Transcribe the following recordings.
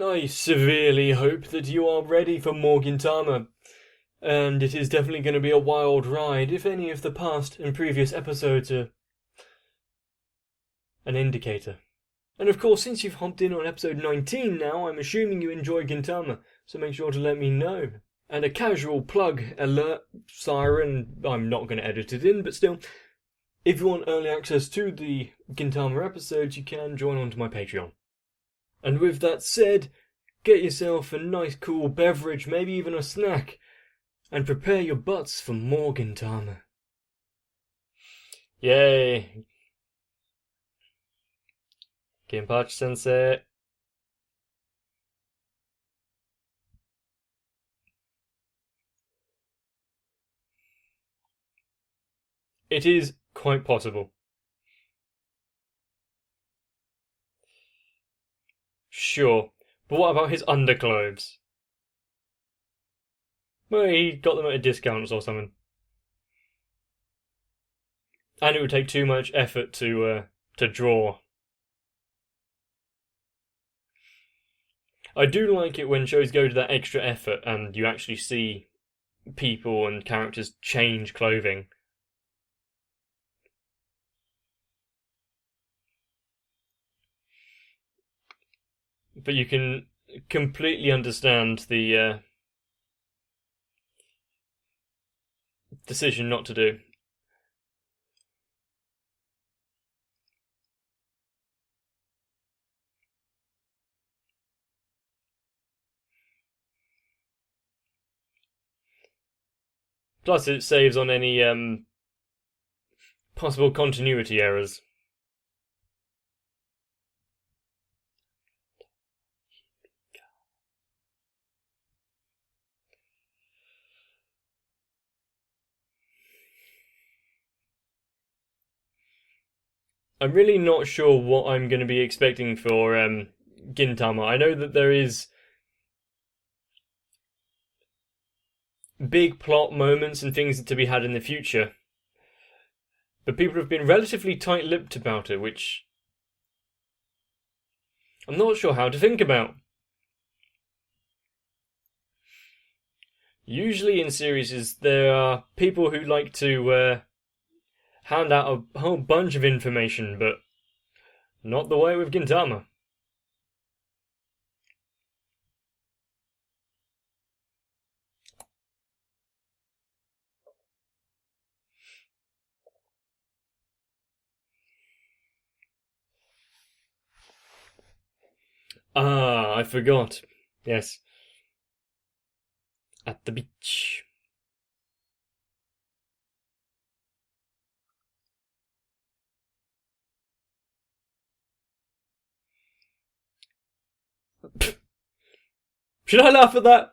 I severely hope that you are ready for more Gintama, and it is definitely going to be a wild ride if any of the past and previous episodes are an indicator. And of course, since you've hopped in on episode 19 now, I'm assuming you enjoy Gintama, so make sure to let me know. And a casual plug alert siren, I'm not going to edit it in, but still, if you want early access to the Gintama episodes, you can join onto my Patreon. And with that said, get yourself a nice cool beverage, maybe even a snack, and prepare your butts for more Gintama. Yay! Ginpachi sensei. It is quite possible. Sure, but what about his underclothes? Well, he got them at a discount or something. And it would take too much effort to draw. I do like it when shows go to that extra effort and you actually see people and characters change clothing. But you can completely understand the decision not to do. Plus, it saves on any possible continuity errors. I'm really not sure what I'm going to be expecting for Gintama. I know that there is big plot moments and things to be had in the future, but people have been relatively tight-lipped about it, which I'm not sure how to think about. Usually in series, there are people who like to hand out a whole bunch of information, but not the way with Gintama. Ah, I forgot. Yes. At the beach. Should I laugh at that?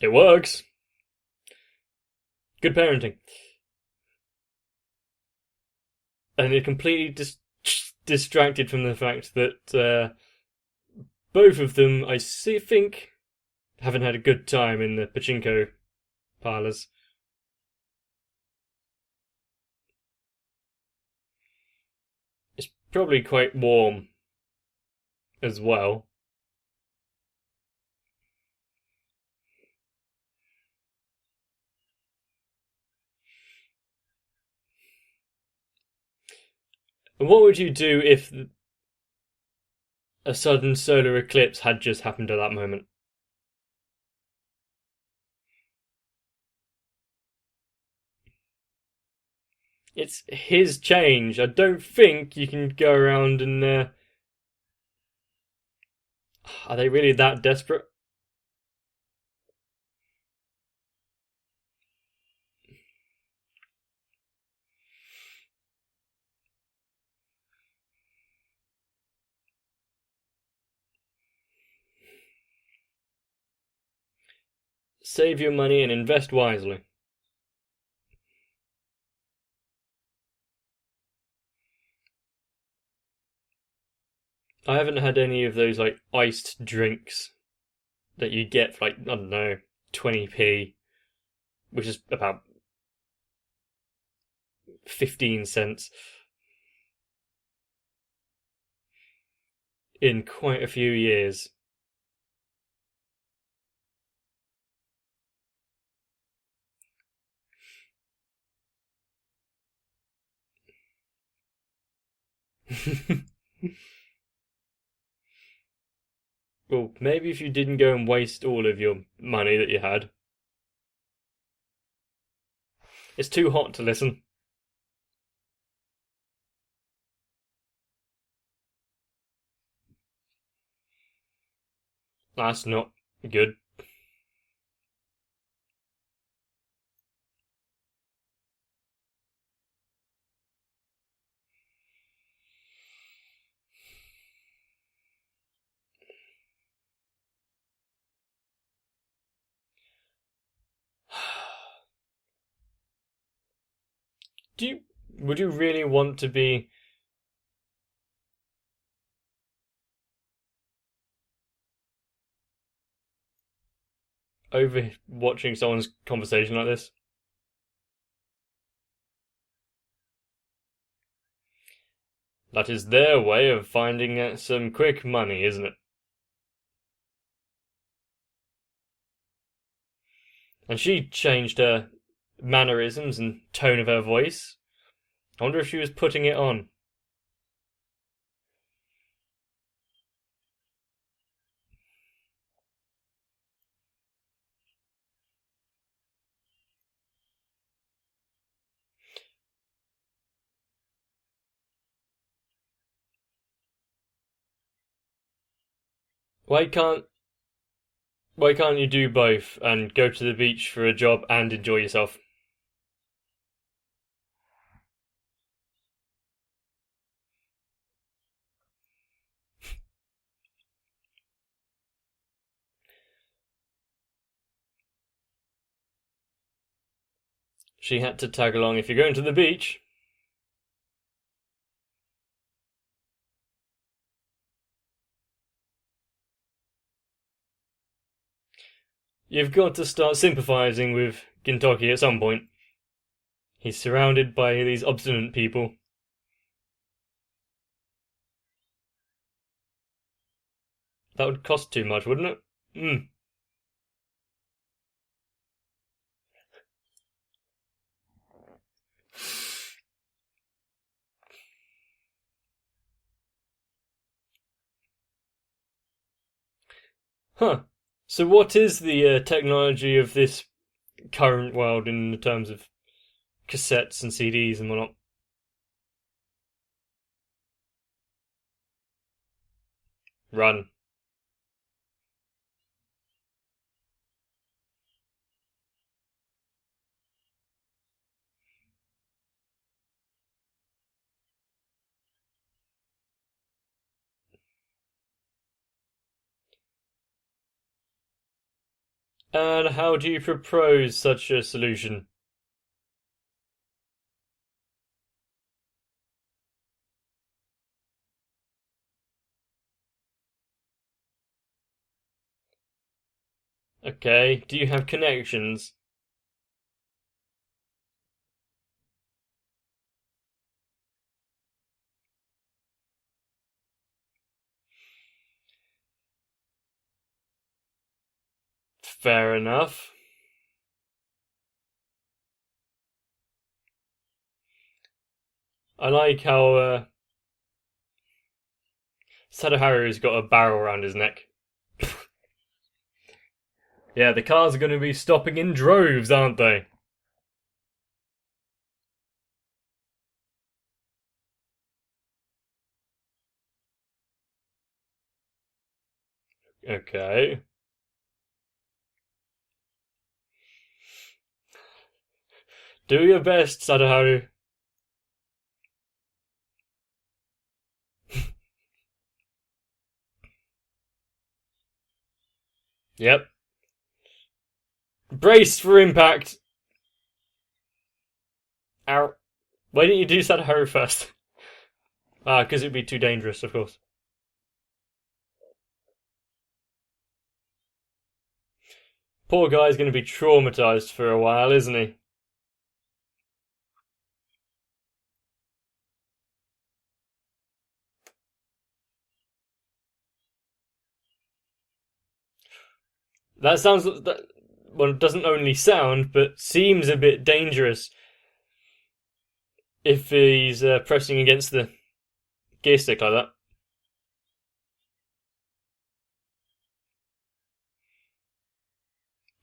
It works. Good parenting. And it completely distracted from the fact that both of them, I think, haven't had a good time in the pachinko parlours. It's probably quite warm as well. And what would you do if a sudden solar eclipse had just happened at that moment? It's his change. I don't think you can go around and. Are they really that desperate? Save your money and invest wisely. I haven't had any of those like iced drinks that you get for like, I don't know, 20p, which is about 15 cents in quite a few years. Well, maybe if you didn't go and waste all of your money that you had. It's too hot to listen. That's not good. Would you really want to be over watching someone's conversation like this? That is their way of finding some quick money, isn't it? And she changed her mannerisms and tone of her voice. I wonder if she was putting it on. Why can't why can't you do both and go to the beach for a job and enjoy yourself? She had to tag along. If you're going to the beach, you've got to start sympathising with Gintoki at some point. He's surrounded by these obstinate people. That would cost too much, wouldn't it? Huh. So what is the technology of this current world in terms of cassettes and CDs and whatnot? Run. And how do you propose such a solution? Okay, do you have connections? Fair enough. I like how Sadaharu's got a barrel around his neck. Yeah, the cars are going to be stopping in droves, aren't they? Okay. Do your best, Sadaharu. Yep. Brace for impact. Ow. Why didn't you do Sadaharu first? Because it'd be too dangerous, of course. Poor guy's going to be traumatized for a while, isn't he? That sounds that well, it doesn't only sound, but seems a bit dangerous if he's pressing against the gear stick like that.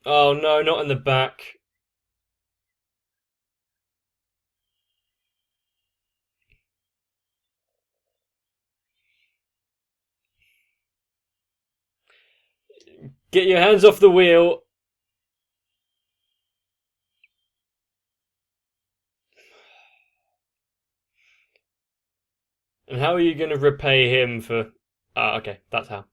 Oh no, not in the back. Get your hands off the wheel. And how are you going to repay him for? Ah, okay, that's how.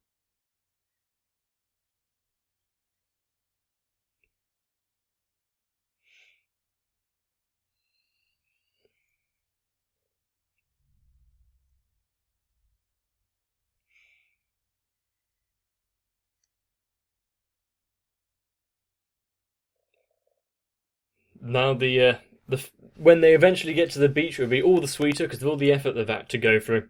Now the when they eventually get to the beach, it will be all the sweeter because of all the effort they've had to go through.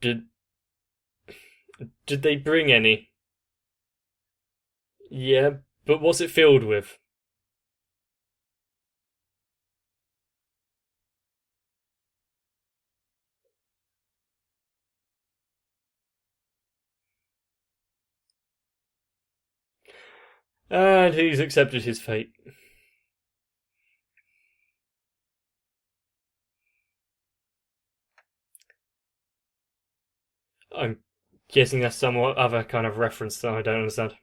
Did did they bring any? Yeah, but what's it filled with? And he's accepted his fate. I'm guessing that's some other kind of reference that I don't understand.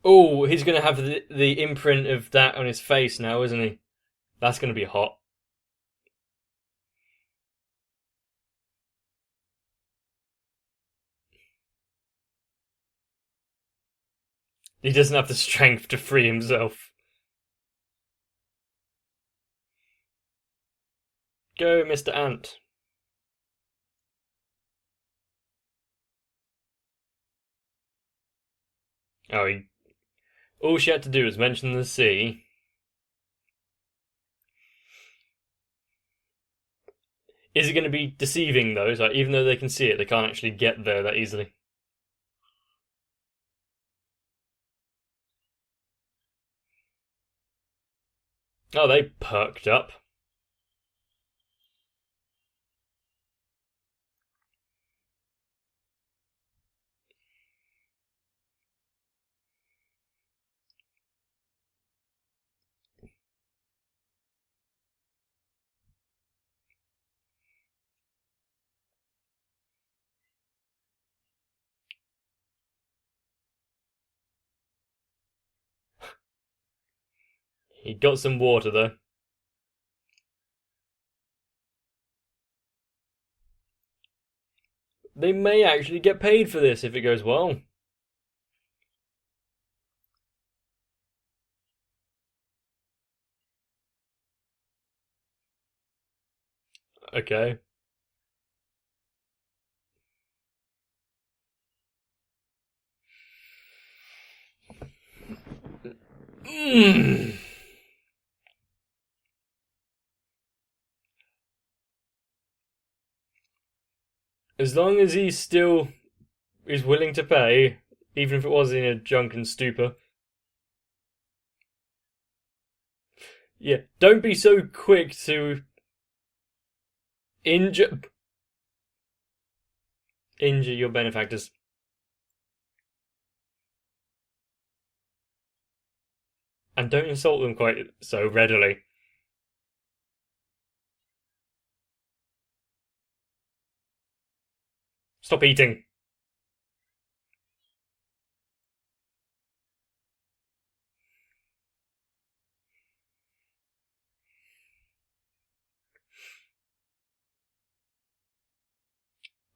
Oh, he's going to have the imprint of that on his face now, isn't he? That's going to be hot. He doesn't have the strength to free himself. Go, Mr. Ant. Oh, all she had to do was mention the sea. Is it going to be deceiving though? So even though they can see it, they can't actually get there that easily. Oh, they perked up. He got some water though. They may actually get paid for this if it goes well. Okay. Mm. As long as he still is willing to pay, even if it was in a drunken stupor. Yeah, don't be so quick to injure your benefactors. And don't insult them quite so readily. Stop eating.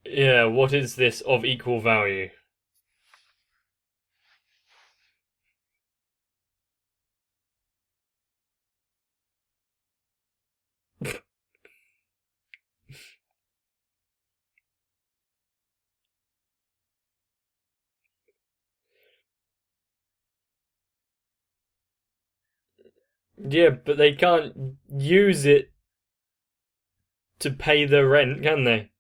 Yeah, what is this of equal value? Yeah, but they can't use it to pay the rent, can they?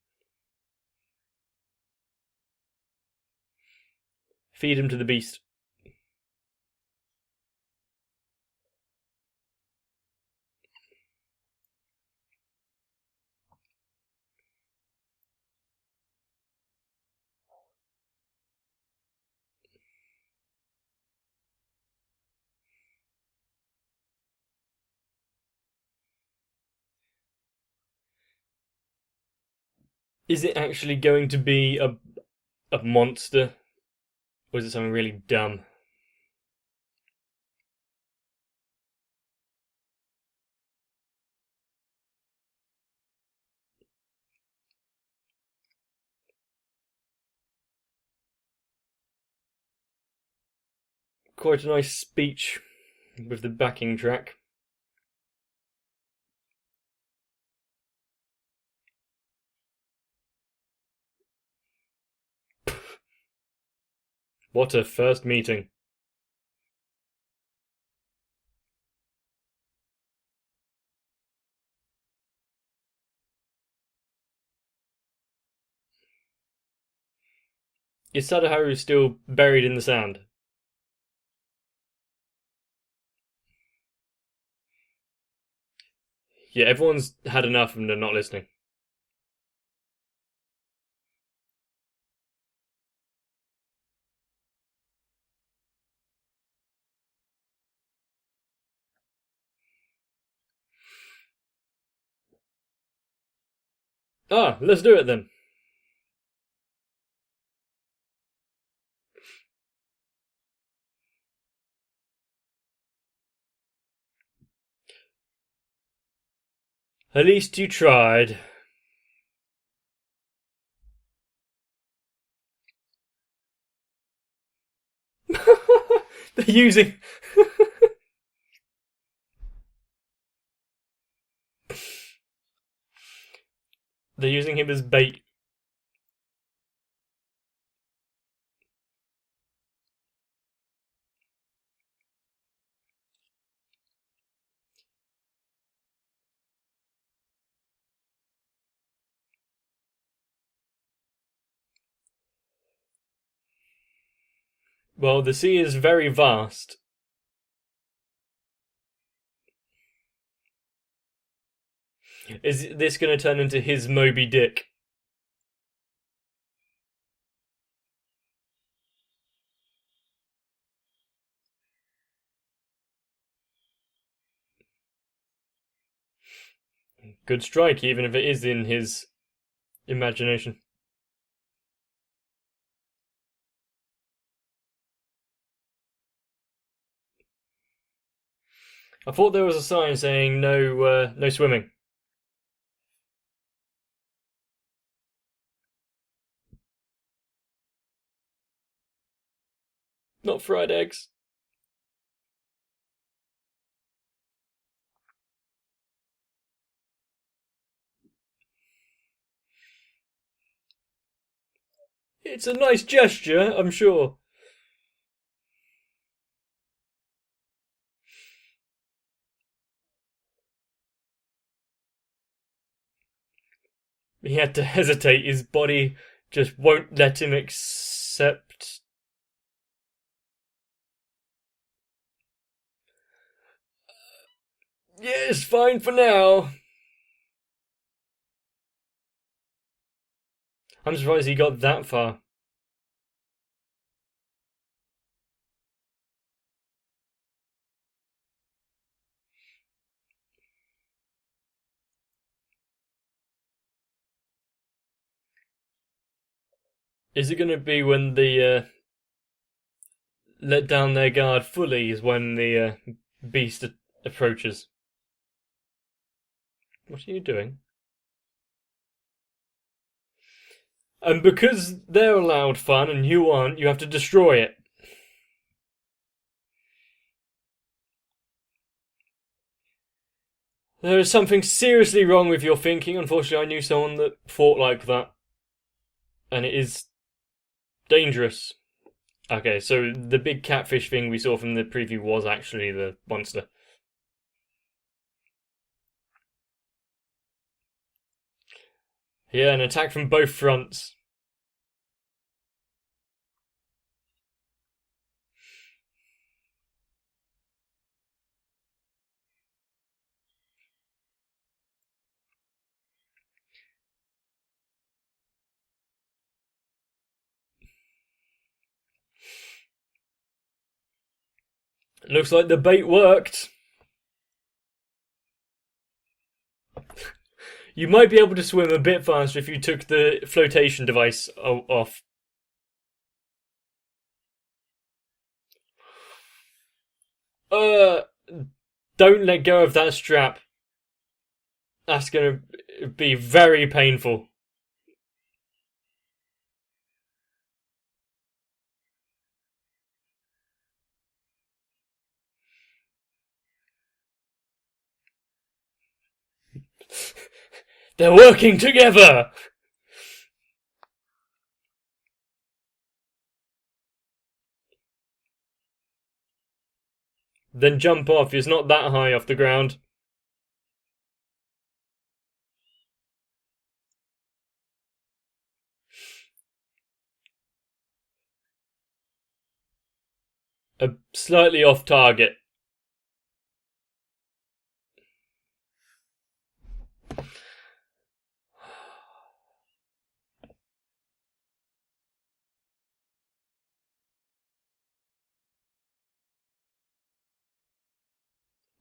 Feed him to the beast. Is it actually going to be a monster? Or is it something really dumb? Quite a nice speech with the backing track. What a first meeting. Is Sadaharu still buried in the sand? Yeah, everyone's had enough and they're not listening. Ah, let's do it then. At least you tried. They're using. They're using him as bait. Well, the sea is very vast. Is this going to turn into his Moby Dick? Good strike, even if it is in his imagination. I thought there was a sign saying no swimming. Not fried eggs. It's a nice gesture, I'm sure. He had to hesitate. His body just won't let him accept. Yes, fine for now. I'm surprised he got that far. Is it going to be when the let down their guard fully? Is when the beast approaches? What are you doing? And because they're allowed fun and you aren't, you have to destroy it. There is something seriously wrong with your thinking. Unfortunately, I knew someone that thought like that. And it is dangerous. Okay, so the big catfish thing we saw from the preview was actually the monster. Yeah, an attack from both fronts. Looks like the bait worked. You might be able to swim a bit faster if you took the flotation device off. Uh, don't let go of that strap. That's gonna be very painful. They're working together! Then jump off, it's not that high off the ground. Slightly off target.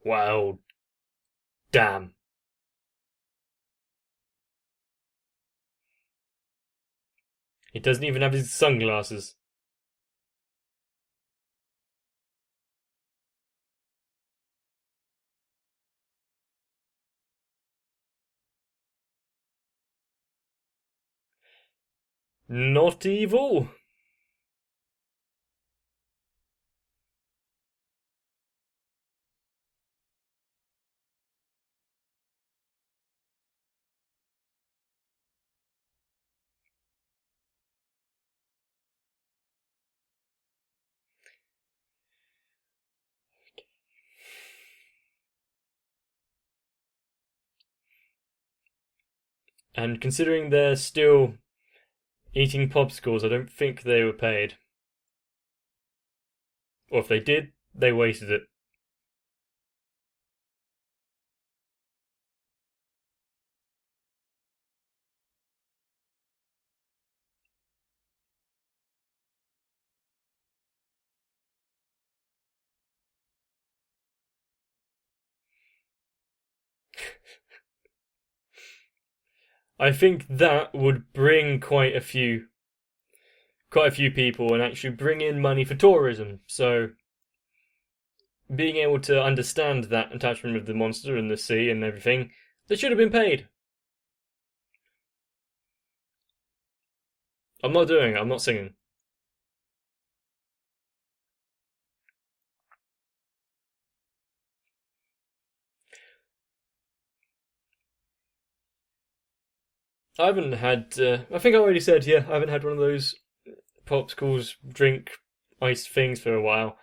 Wow. Damn. He doesn't even have his sunglasses. Not evil. And considering they're still eating popsicles, I don't think they were paid. Or if they did, they wasted it. I think that would bring quite a few people and actually bring in money for tourism. So being able to understand that attachment with the monster and the sea and everything, they should have been paid. I'm not doing it, I'm not singing. I haven't had, I think I already said, yeah, I haven't had one of those popsicles, drink, ice things for a while.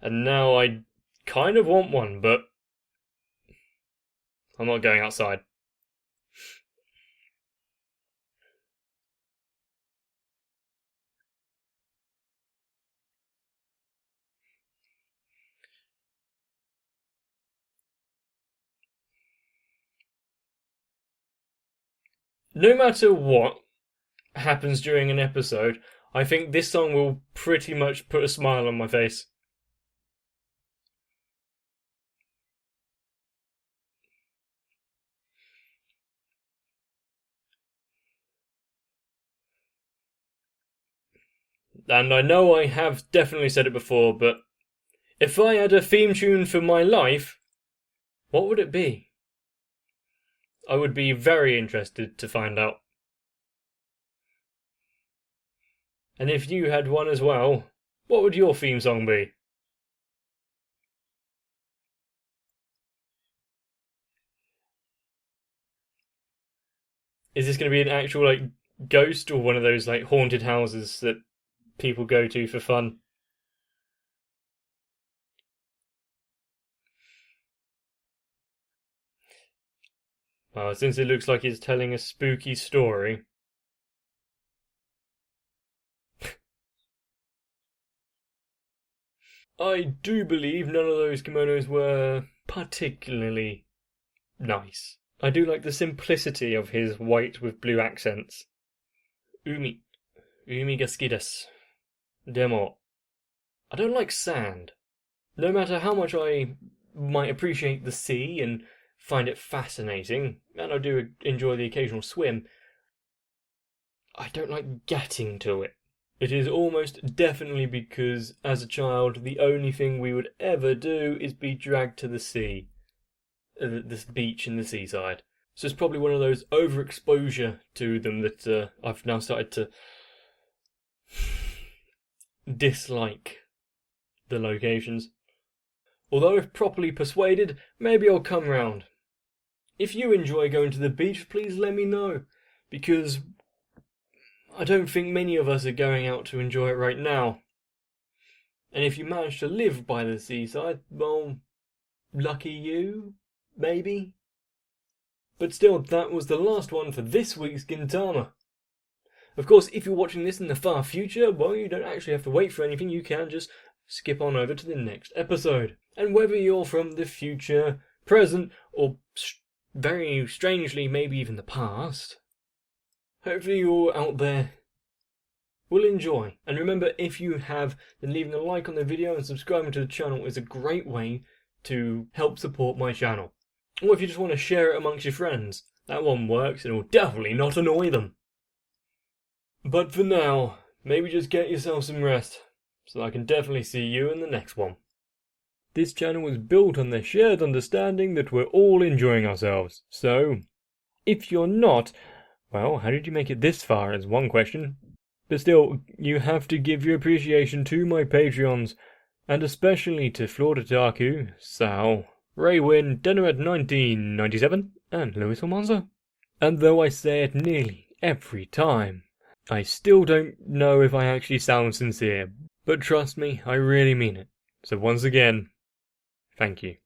And now I kind of want one, but I'm not going outside. No matter what happens during an episode, I think this song will pretty much put a smile on my face. And I know I have definitely said it before, but if I had a theme tune for my life, what would it be? I would be very interested to find out. And if you had one as well, what would your theme song be? Is this going to be an actual like ghost or one of those like haunted houses that people go to for fun? Since it looks like he's telling a spooky story. I do believe none of those kimonos were particularly nice. I do like the simplicity of his white with blue accents. Umi ga suki desu. Demo, I don't like sand. No matter how much I might appreciate the sea and find it fascinating, and I do enjoy the occasional swim, I don't like getting to it. It is almost definitely because, as a child, the only thing we would ever do is be dragged to the sea. This beach and the seaside. So it's probably one of those overexposure to them that I've now started to dislike the locations. Although if properly persuaded, maybe I'll come round. If you enjoy going to the beach, please let me know, because I don't think many of us are going out to enjoy it right now. And if you manage to live by the seaside, well, lucky you, maybe. But still, that was the last one for this week's Gintama. Of course, if you're watching this in the far future, well, you don't actually have to wait for anything, you can just skip on over to the next episode. And whether you're from the future, present, or very strangely, maybe even the past, hopefully you all out there will enjoy. And remember, if you have, then leaving a like on the video and subscribing to the channel is a great way to help support my channel. Or if you just want to share it amongst your friends, that one works and it will definitely not annoy them. But for now, maybe just get yourself some rest, so I can definitely see you in the next one. This channel was built on the shared understanding that we're all enjoying ourselves, so if you're not, well, how did you make it this far is one question. But still, you have to give your appreciation to my Patreons, and especially to Floritaku, Sal, Raywin, Denoed 1997, and Louis Almanza. And though I say it nearly every time, I still don't know if I actually sound sincere, but trust me, I really mean it. So once again, thank you.